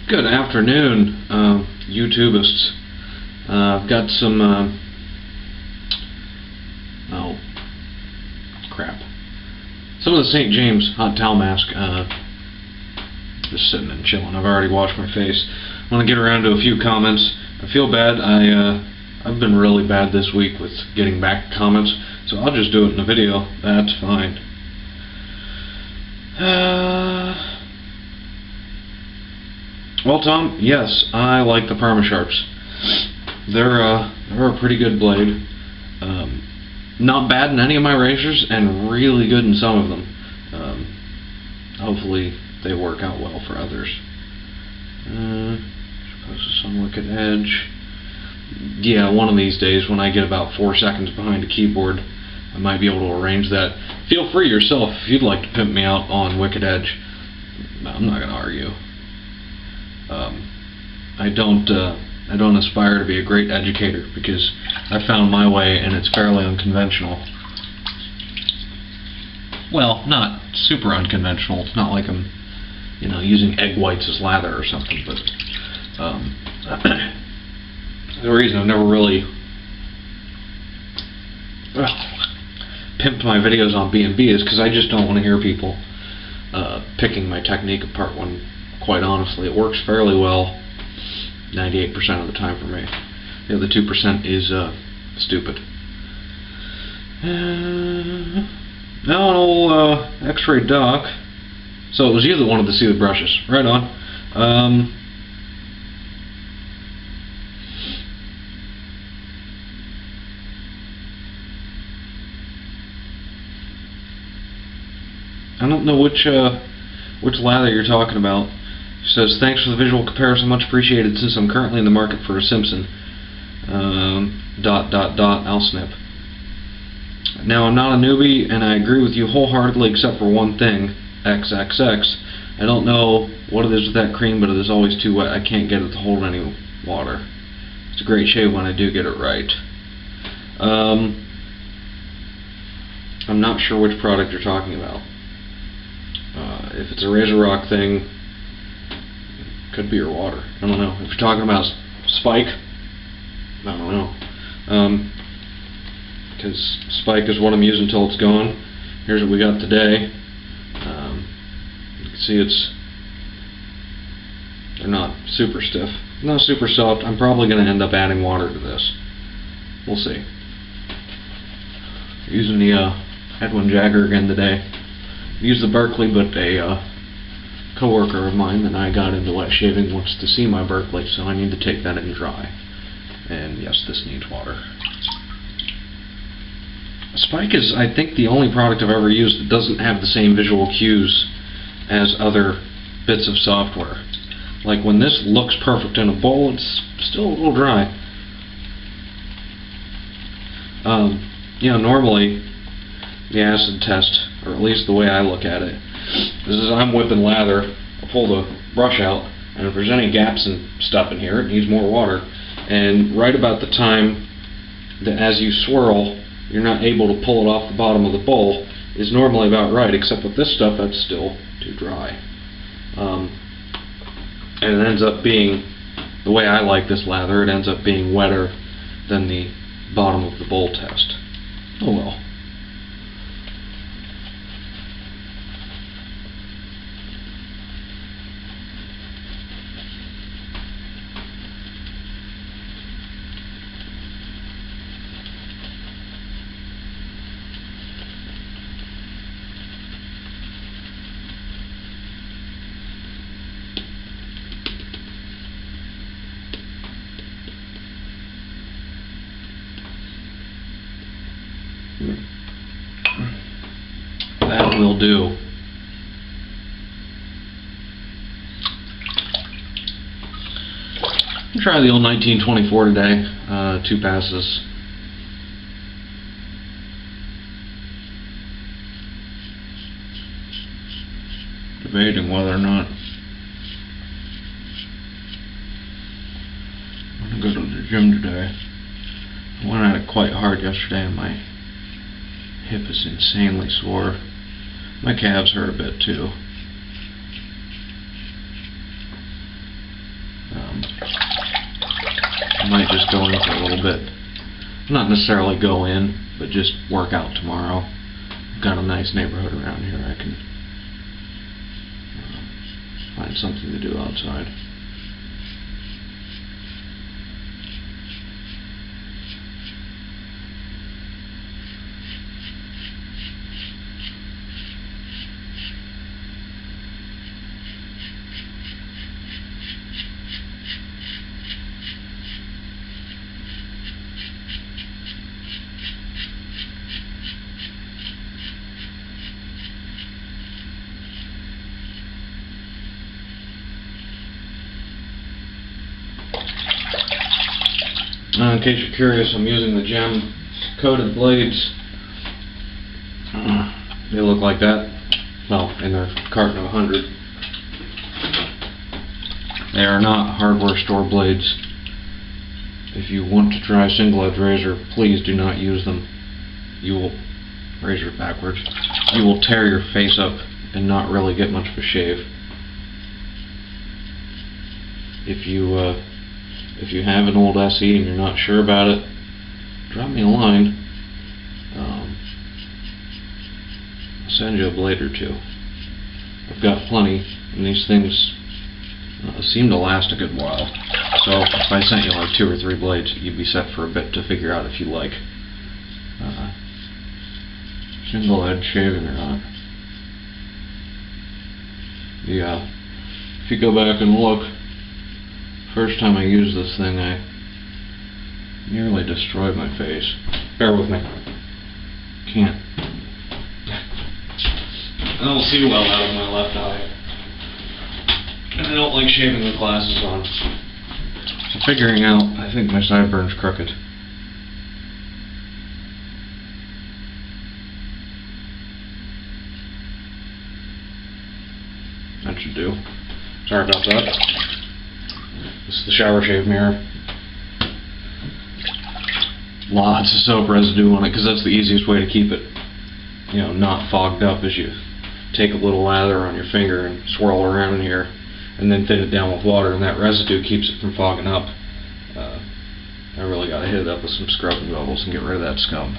Good afternoon, YouTubists. I've got some, oh, crap. Some of the St. James hot towel mask, just sitting and chilling. I've already washed my face. I want to get around to a few comments. I feel bad. I've been really bad this week with getting back to comments, so I'll just do it in a video. That's fine. Well, Tom, yes, I like the Perma-Sharps. They're a pretty good blade. Not bad in any of my razors, and really good in some of them. Hopefully they work out well for others. Suppose this on Wicked Edge. Yeah, one of these days when I get about 4 seconds behind a keyboard, I might be able to arrange that. Feel free yourself if you'd like to pimp me out on Wicked Edge. I'm not going to argue. I don't aspire to be a great educator because I found my way and it's fairly unconventional. Well, not super unconventional. It's not like I'm, using egg whites as lather or something. But the reason I've never really pimped my videos on B&B is because I just don't want to hear people picking my technique apart when, quite honestly, it works fairly well 98% of the time for me. The other 2% is stupid. Now an old X-ray doc. So it was you that wanted to see the brushes. Right on. I don't know which lather you're talking about. She says, thanks for the visual comparison, much appreciated since I'm currently in the market for a Simpson. I'll snip. Now, I'm not a newbie, and I agree with you wholeheartedly except for one thing, XXX. I don't know what it is with that cream, but it is always too wet. I can't get it to hold any water. It's a great shave when I do get it right. I'm not sure which product you're talking about. If it's a Razor Rock thing, could be your water. I don't know. If you're talking about Speick, I don't know. Because Speick is what I'm using until it's gone. Here's what we got today. You can see they're not super stiff, not super soft. I'm probably going to end up adding water to this. We'll see. Using the Edwin Jagger again today. Use the Berkeley, but a coworker of mine that I got into wet shaving wants to see my Berkeley, so I need to take that in dry. And yes, this needs water. Speick is, I think, the only product I've ever used that doesn't have the same visual cues as other bits of software. Like when this looks perfect in a bowl, it's still a little dry. Normally the acid test, or at least the way I look at it, is I'm whipping lather, I pull the brush out, and if there's any gaps and stuff in here, it needs more water. And right about the time that as you swirl, you're not able to pull it off the bottom of the bowl is normally about right, except with this stuff, that's still too dry. And it ends up being, the way I like this lather, it ends up being wetter than the bottom of the bowl test. Oh well. That will do. Try the old 1924 today. 2 passes. Debating whether or not I'm going to go to the gym today. I went at it quite hard yesterday and my hip is insanely sore. My calves hurt a bit too. I might just go in for a little bit. Not necessarily go in, but just work out tomorrow. I've got a nice neighborhood around here. I can find something to do outside. In case you're curious, I'm using the gem coated blades. They look like that. Well, in their carton of 100. They are not hardware store blades. If you want to try a single edge razor, please do not use them. You will razor it backwards. You will tear your face up and not really get much of a shave. If you have an old SE and you're not sure about it, drop me a line. I'll send you a blade or two. I've got plenty, and these things seem to last a good while. So if I sent you like 2 or 3 blades, you'd be set for a bit to figure out if you like single edge shaving or not. Yeah, if you go back and look, first time I used this thing, I nearly destroyed my face. Bear with me. Can't. I don't see well out of my left eye. And I don't like shaving with glasses on. So figuring out, I think my sideburns crooked. That should do. Sorry about that. This is the shower shave mirror. Lots of soap residue on it because that's the easiest way to keep it, not fogged up, as you take a little lather on your finger and swirl around in here and then thin it down with water, and that residue keeps it from fogging up. I really got to hit it up with some scrubbing bubbles and get rid of that scum.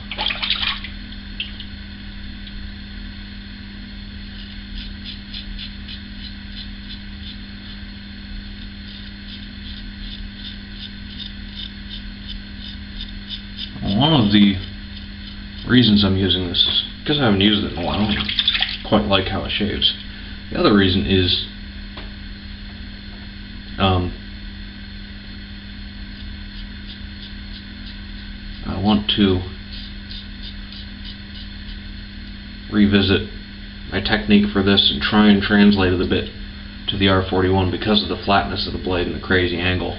One of the reasons I'm using this is because I haven't used it in a while and quite like how it shaves. The other reason is I want to revisit my technique for this and try and translate it a bit to the R41 because of the flatness of the blade and the crazy angle.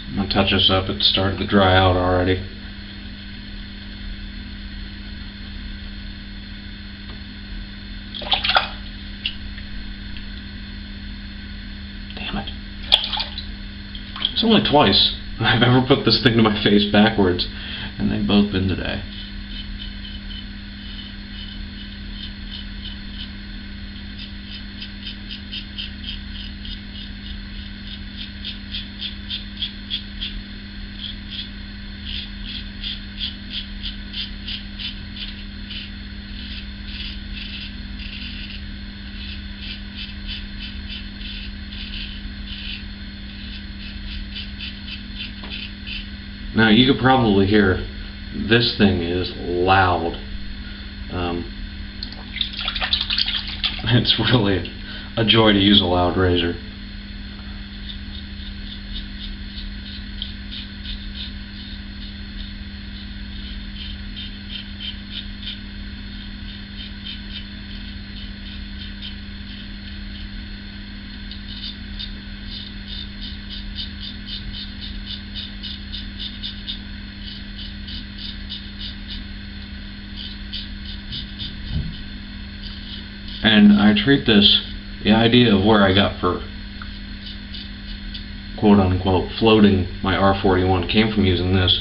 I'm going to touch this up. It started to dry out already. Damn it. It's only twice I've ever put this thing to my face backwards, and they've both been today. Now you could probably hear this thing is loud. It's really a joy to use a loud razor. And I treat this, the idea of where I got for quote unquote floating my R41 came from using this,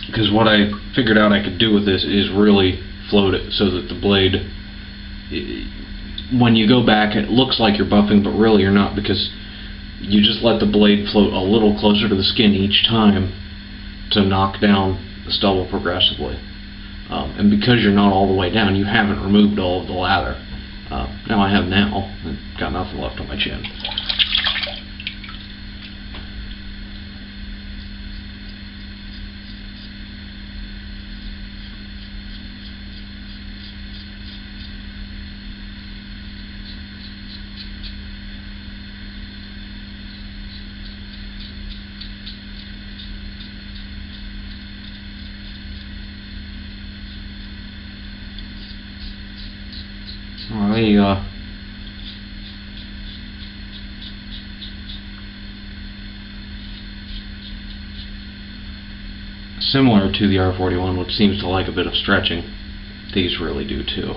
because what I figured out I could do with this is really float it so that the blade, when you go back, it looks like you're buffing, but really you're not, because you just let the blade float a little closer to the skin each time to knock down the stubble progressively. And because you're not all the way down, you haven't removed all of the lather. Now I have now. I've got nothing left on my chin. Well, there you go. Similar to the R41, which seems to like a bit of stretching, these really do too.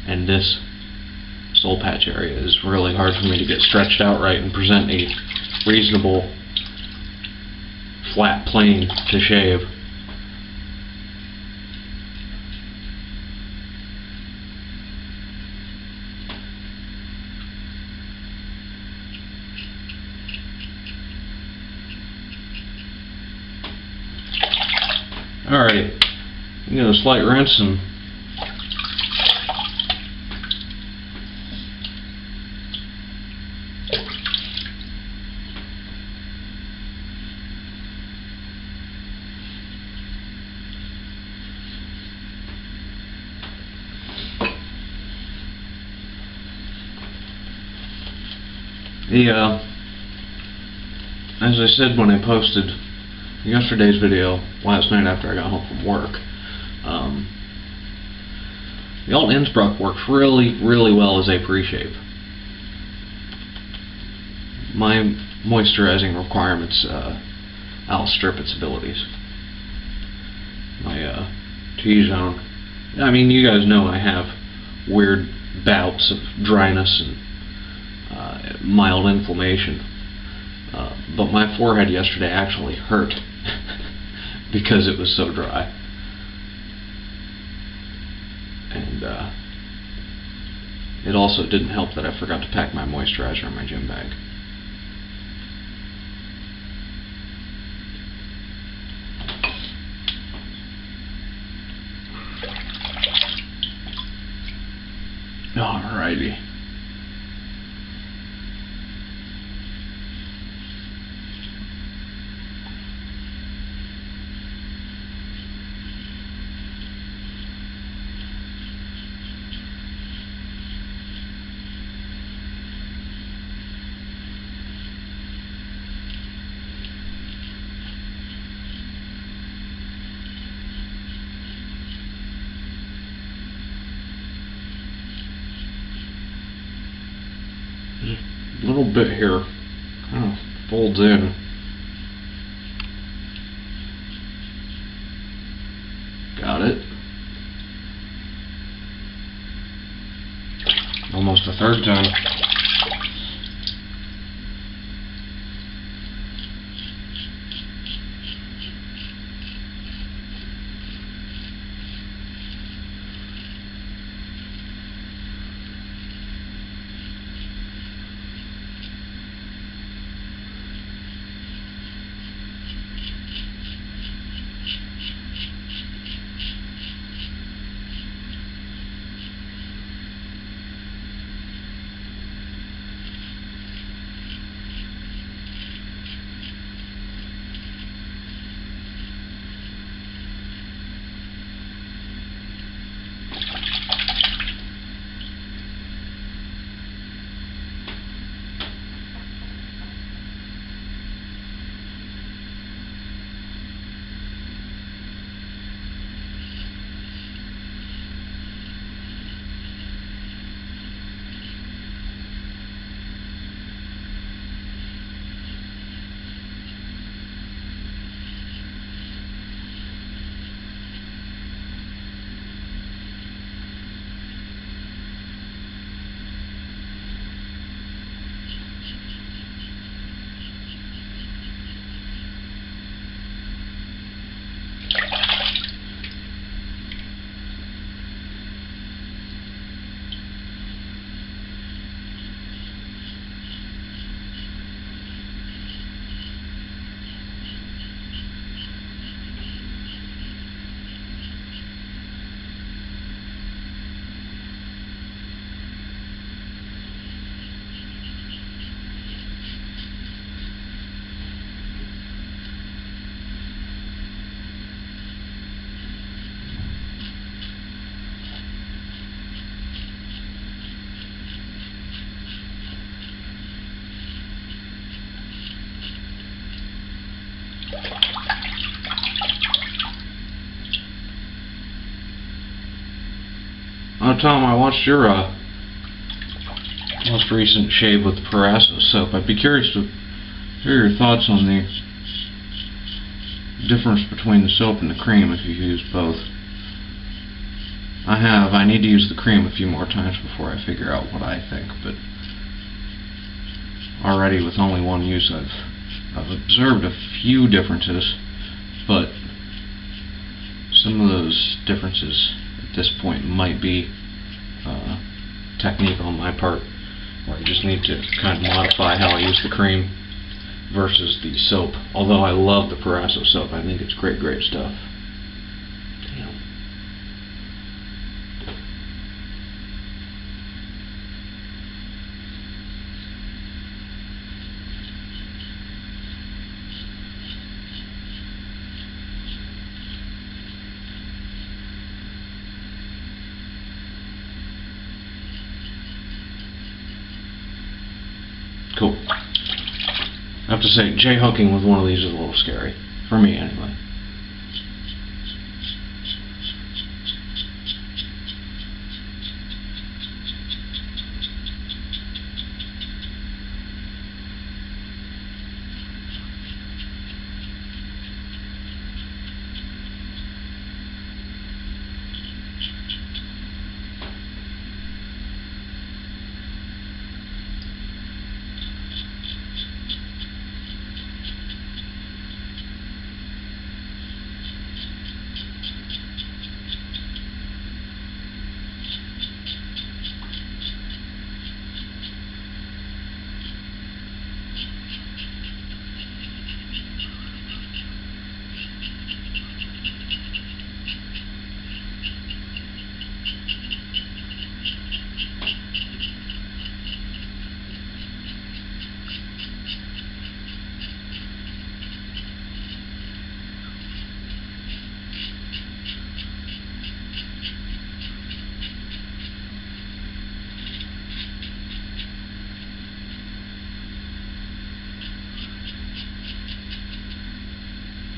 And this soul patch area is really hard for me to get stretched out right and present a reasonable flat plane to shave. Alrighty, I'm going to slight rinse and as I said when I posted yesterday's video last night after I got home from work, the Alt Innsbruck works really well as a pre-shave. My moisturizing requirements outstrip its abilities. My T-zone, I mean, you guys know I have weird bouts of dryness and mild inflammation, but my forehead yesterday actually hurt because it was so dry. And it also didn't help that I forgot to pack my moisturizer in my gym bag. Alrighty. A little bit here, kind of folds in. Got it. Almost a third time. Oh, Tom, I watched your most recent shave with Personna soap. I'd be curious to hear your thoughts on the difference between the soap and the cream if you use both. I have. I need to use the cream a few more times before I figure out what I think, but already with only one use I've observed a few differences, but some of those differences at this point might be technique on my part, where I just need to kind of modify how I use the cream versus the soap. Although I love the Personna soap, I think it's great stuff. Damn. Cool. I have to say, J-hooking with one of these is a little scary. For me, anyway.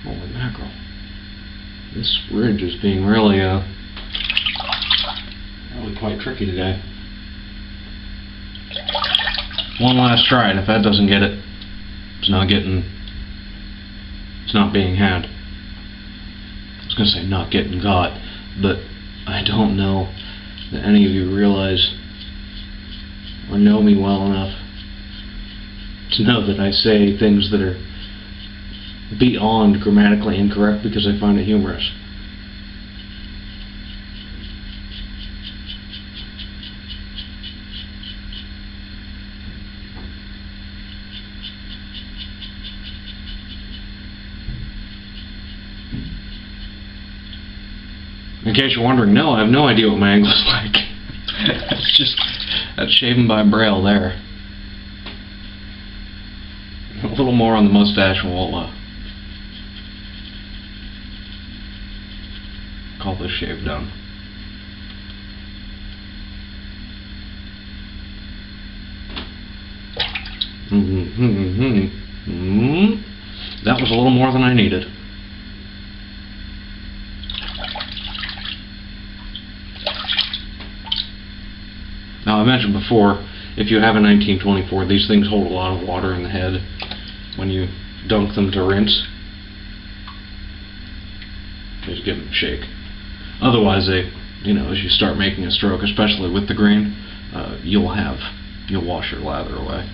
Holy mackerel. This ridge is being really quite tricky today. One last try, and if that doesn't get it, it's not being had. I was gonna say not getting got, but I don't know that any of you realize or know me well enough to know that I say things that are beyond grammatically incorrect because I find it humorous. In case you're wondering, no, I have no idea what my angle is like. That's shaving by Braille there. A little more on the mustache and we'll call this shave done. That was a little more than I needed. Now, I mentioned before, if you have a 1924, these things hold a lot of water in the head when you dunk them to rinse. Just give them a shake. Otherwise, as you start making a stroke, especially with the grain, you'll wash your lather away.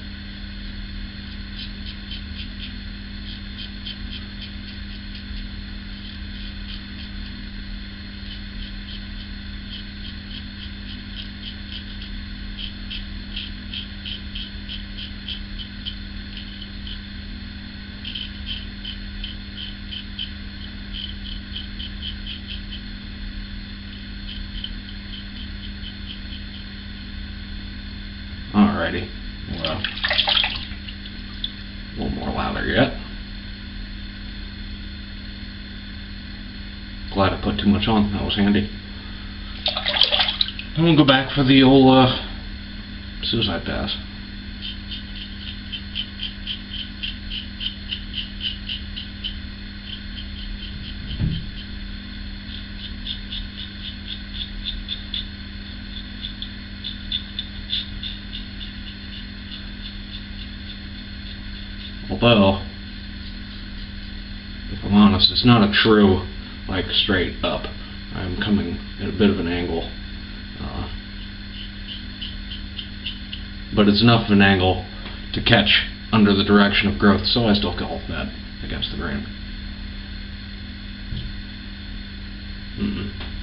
Alrighty, well, a little more lather yet. Glad I put too much on, that was handy. And we'll go back for the old suicide pass. Although, if I'm honest, it's not a true, like, straight up. I'm coming at a bit of an angle. But it's enough of an angle to catch under the direction of growth, so I still call that against the grain.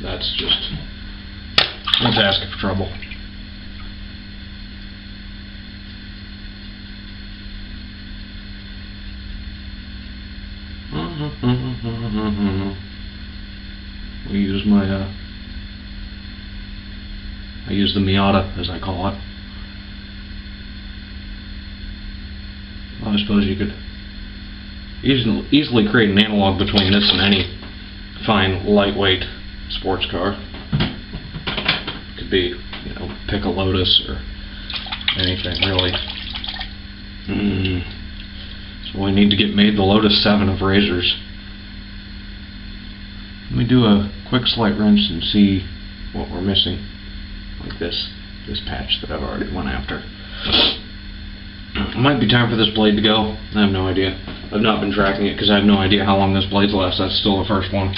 That's asking for trouble. We use I use the Miata, as I call it. Well, I suppose you could easily create an analog between this and any fine, lightweight sports car. Could be, you know, pick a Lotus or anything, really. So we need to get made the Lotus 7 of razors. Let me do a quick slight rinse and see what we're missing. Like this patch that I've already went after. It might be time for this blade to go. I have no idea. I've not been tracking it because I have no idea how long this blade's last. That's still the first one.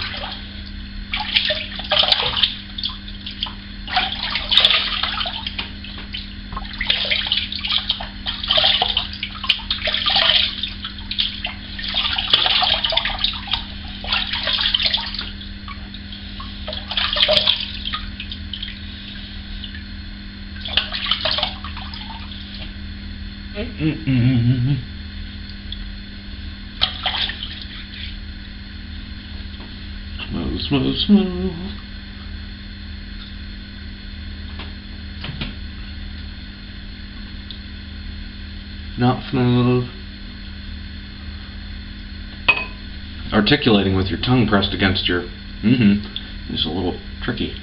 Smooth, smooth, smooth. Not smooth. Articulating with your tongue pressed against your is a little tricky.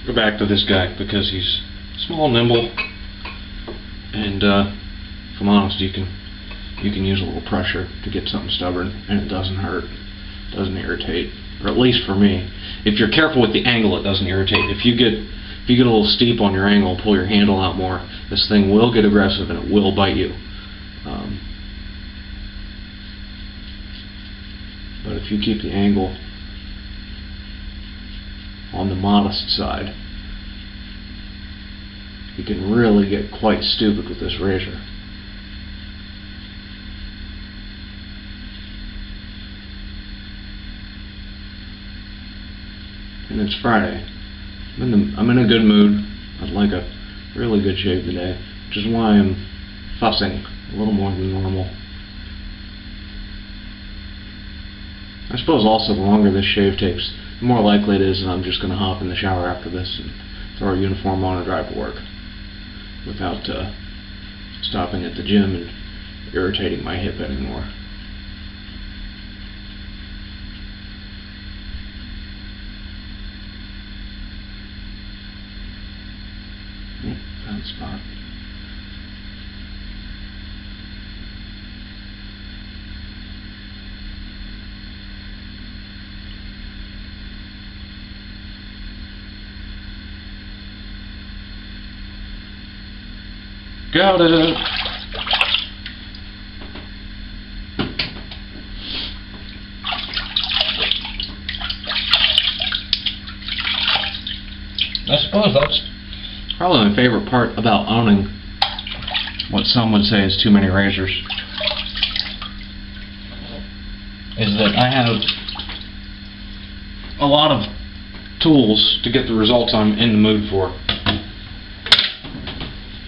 Go back to this guy because he's small, nimble, and if I'm honest, you can use a little pressure to get something stubborn, and it doesn't hurt, doesn't irritate, or at least for me. If you're careful with the angle, it doesn't irritate. If you get a little steep on your angle, pull your handle out more, this thing will get aggressive and it will bite you. But if you keep the angle on the modest side, you can really get quite stupid with this razor. And it's Friday. I'm in a good mood. I'd like a really good shave today, which is why I'm fussing a little more than normal. I suppose also the longer this shave takes, the more likely it is that I'm just going to hop in the shower after this and throw a uniform on and drive to work without stopping at the gym and irritating my hip anymore. Found a spot. Got it! I suppose that's probably my favorite part about owning what some would say is too many razors, is that I have a lot of tools to get the results I'm in the mood for.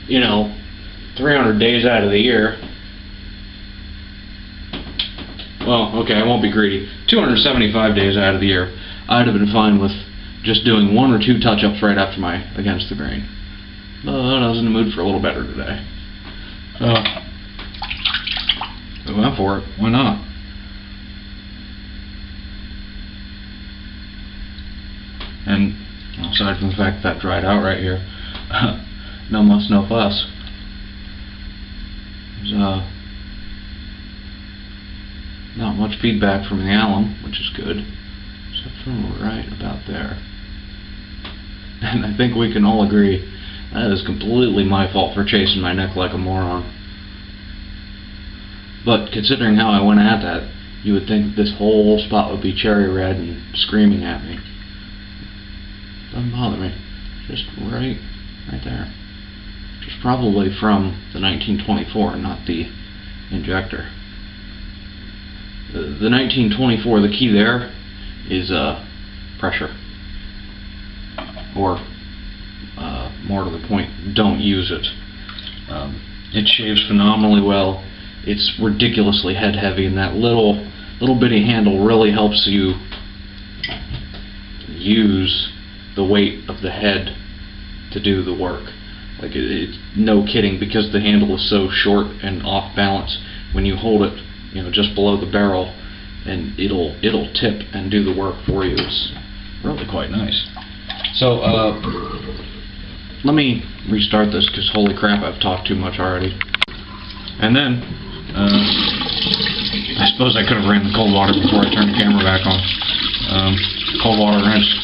You know, 300 days out of the year, well, okay, I won't be greedy, 275 days out of the year, I'd have been fine with just doing 1 or 2 touch-ups right after my against the grain. But I was in the mood for a little better today. So, we went for it. Why not? And aside from the fact that dried out right here, no muss, no fuss. There's not much feedback from the alum, which is good. Except from right about there. And I think we can all agree that is completely my fault for chasing my neck like a moron. But considering how I went at that, you would think that this whole spot would be cherry red and screaming at me. Doesn't bother me. Just right there. Which is probably from the 1924, not the injector. The 1924, the key there is pressure. Or, more to the point, don't use it. It shaves phenomenally well. It's ridiculously head heavy, and that little bitty handle really helps you use the weight of the head to do the work. Like it's no kidding, because the handle is so short and off balance. When you hold it, just below the barrel, and it'll tip and do the work for you. It's really quite nice. So let me restart this, because holy crap, I've talked too much already. And then I suppose I could have ran the cold water before I turned the camera back on. Cold water rinse.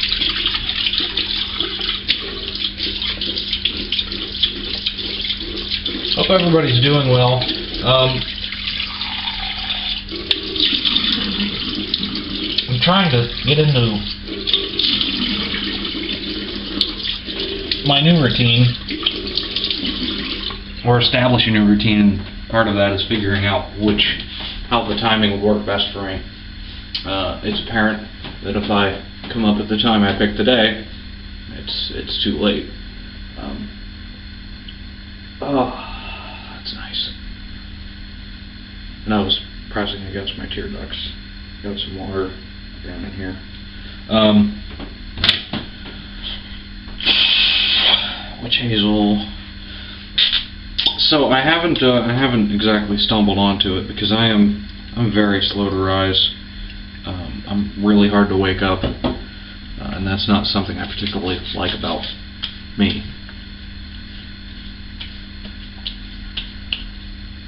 Hope everybody's doing well. I'm trying to get into my new routine, or establish a new routine. Part of that is figuring out how the timing would work best for me. It's apparent that if I come up at the time I picked today, it's too late. That's nice. And I was pressing against my tear ducts. Got some water down in here. Witch hazel. So I haven't exactly stumbled onto it, because I'm very slow to rise. I'm really hard to wake up, and that's not something I particularly like about me.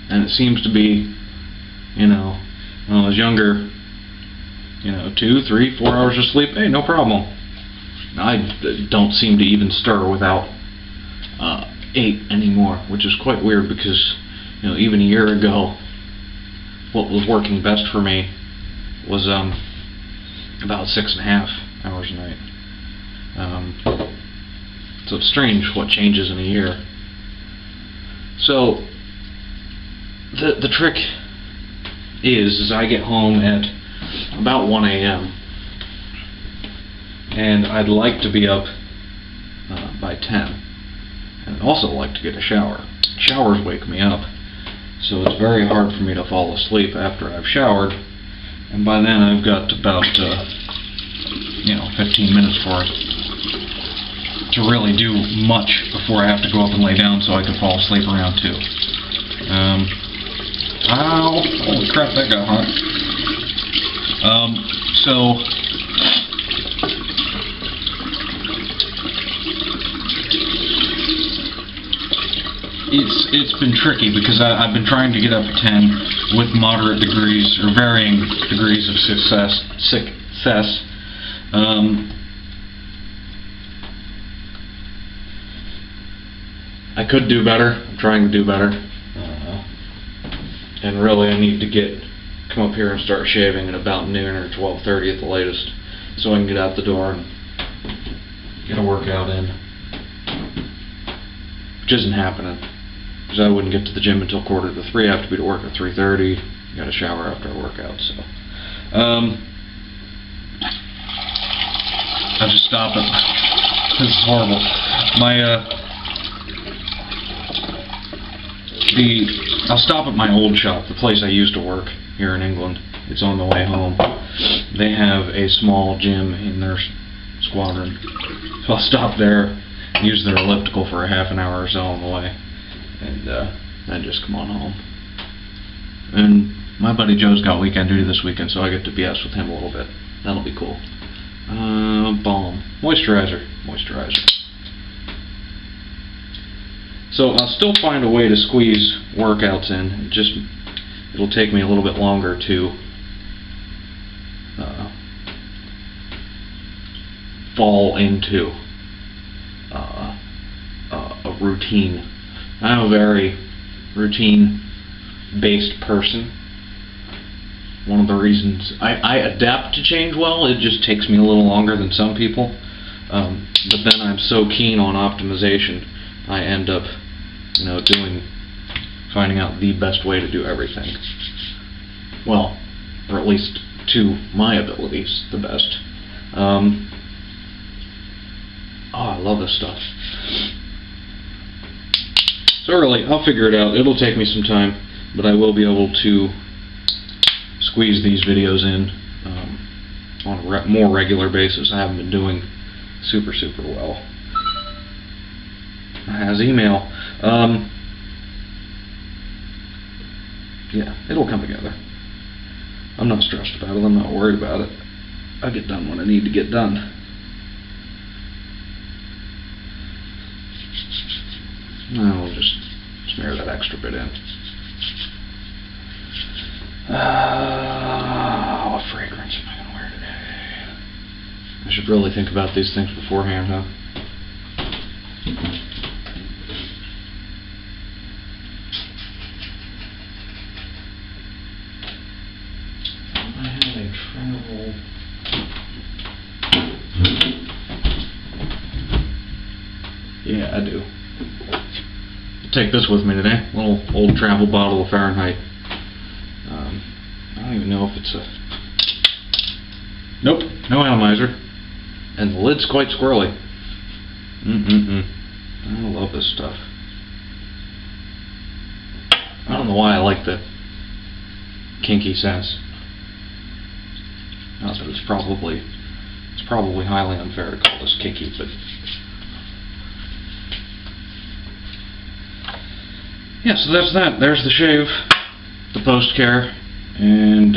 And it seems to be, when I was younger, 2, 3, 4 hours of sleep, hey, no problem. I don't seem to even stir without 8 anymore, which is quite weird, because even a year ago, what was working best for me was about 6.5 hours a night. So it's strange what changes in a year. So the trick is I get home at about 1 a.m. and I'd like to be up by 10. And I'd also like to get a shower. Showers wake me up, so it's very hard for me to fall asleep after I've showered, and by then I've got about 15 minutes for it to really do much before I have to go up and lay down so I can fall asleep around 2. Ow! Holy crap, that got hot. So it's been tricky, because I've been trying to get up at 10 with moderate degrees, or varying degrees of success. I could do better. I'm trying to do better. And really I need to come up here and start shaving at about noon or 12:30 at the latest, so I can get out the door and get a workout in. Which isn't happening, because I wouldn't get to the gym until 2:45. I have to be to work at 3:30. Got to shower after I work out, so I'll just stop it. This is horrible. I'll stop at my old shop, the place I used to work here in England. It's on the way home. They have a small gym in their squadron, so I'll stop there use their elliptical for a half an hour or so on the way, and then just come on home. And my buddy Joe's got weekend duty this weekend, so I get to BS with him a little bit. That'll be cool. Balm. Moisturizer. So I'll still find a way to squeeze workouts in. It'll take me a little bit longer to fall into a routine. I'm a very routine-based person. One of the reasons I adapt to change well, it just takes me a little longer than some people. But then I'm so keen on optimization, I end up, finding out the best way to do everything. Well, or at least to my abilities, the best. I love this stuff. So really, I'll figure it out. It'll take me some time, but I will be able to squeeze these videos in on a more regular basis. I haven't been doing super well. Has email. Yeah, it'll come together. I'm not stressed about it. I'm not worried about it. I get done when I need to get done. Now we'll just smear that extra bit in. What fragrance am I going to wear today? I should really think about these things beforehand, huh? I have a travel... Yeah, I do. I'll take this with me today. A little old travel bottle of Fahrenheit. I don't even know if it's a... Nope, no atomizer. And the lid's quite squirrely. I love this stuff. I don't know why I like the kinky sense. Not that it's probably highly unfair to call this kinky, but yeah, so that's that. There's the shave, the post-care, and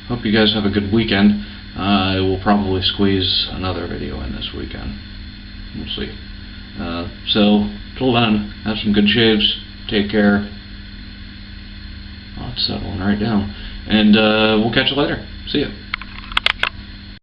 hope you guys have a good weekend. I will probably squeeze another video in this weekend. We'll see. So, till then, have some good shaves, take care. Oh, it's settling right down. And we'll catch you later. See ya.